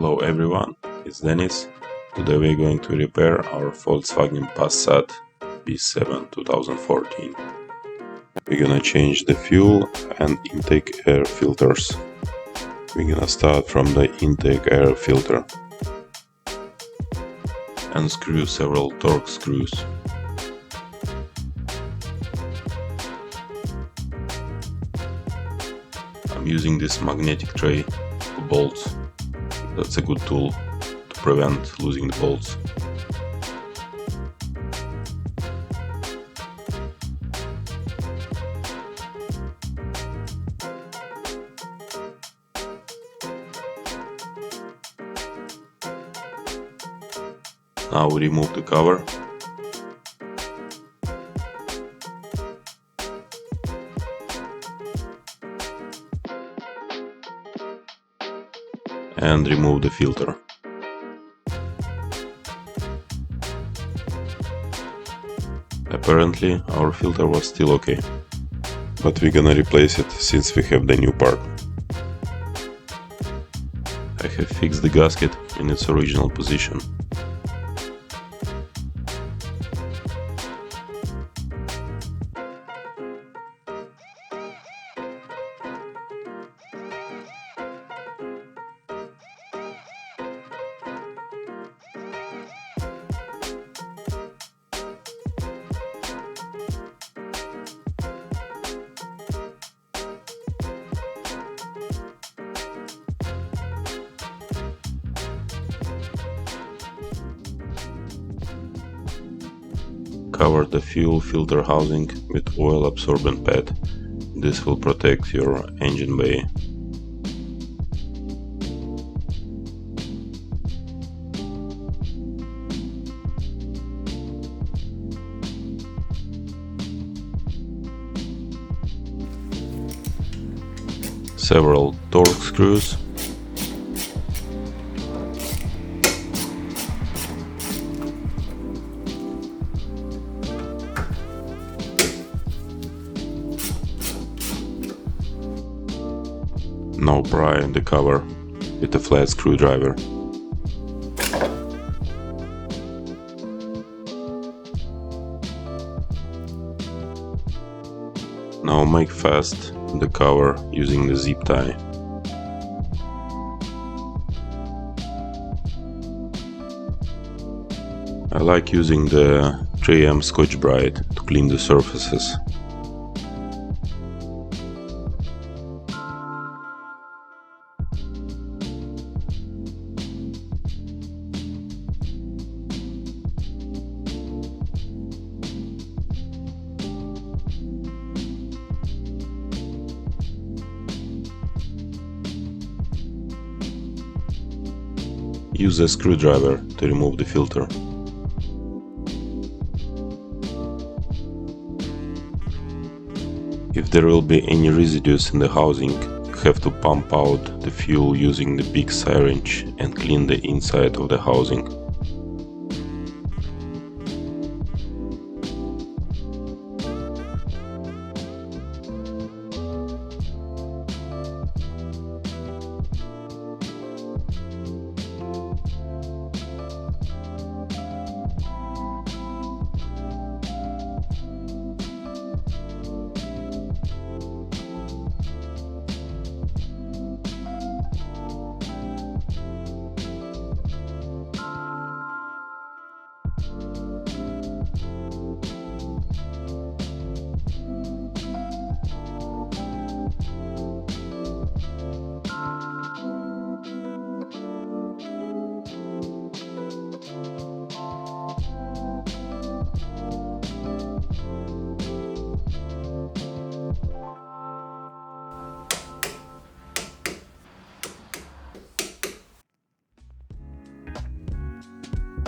Hello everyone, it's Denis. Today we're going to repair our Volkswagen Passat B7 2014. We're gonna change the fuel and intake air filters. We're gonna start from the intake air filter. Unscrew several torque screws. I'm using this magnetic tray for bolts. That's a good tool to prevent losing the bolts. Now we remove the cover. And remove the filter. Apparently our filter was still okay, but we're gonna replace it since we have the new part. I have fixed the gasket in its original position. Cover the fuel filter housing with oil absorbent pad. This will protect your engine bay. Several torque screws. Now pry the cover with a flat screwdriver. Now make fast the cover using the zip tie. I like using the 3M Scotch Brite to clean the surfaces. Use a screwdriver to remove the filter. If there will be any residues in the housing, you have to pump out the fuel using the big syringe and clean the inside of the housing.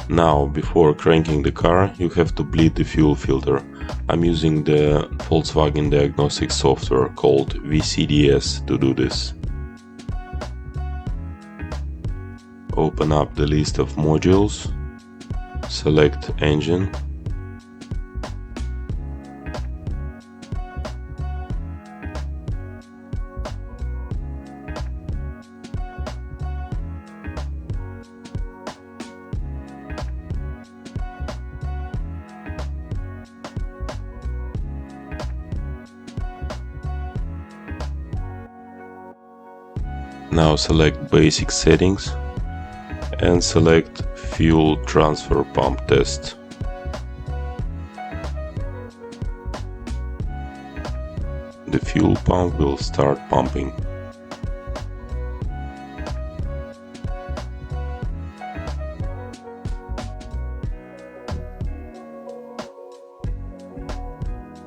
Now, before cranking the car, you have to bleed the fuel filter. I'm using the Volkswagen diagnostic software called VCDS to do this. Open up the list of modules, select engine, Now select Basic Settings and select Fuel Transfer Pump Test. The fuel pump will start pumping.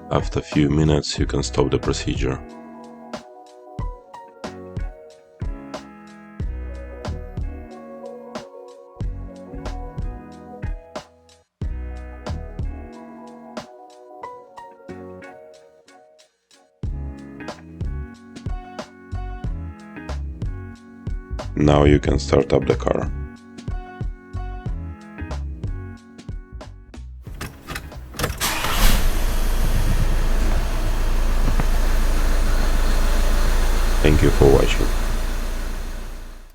After a few minutes, you can stop the procedure. Now you can start up the car. Thank you for watching.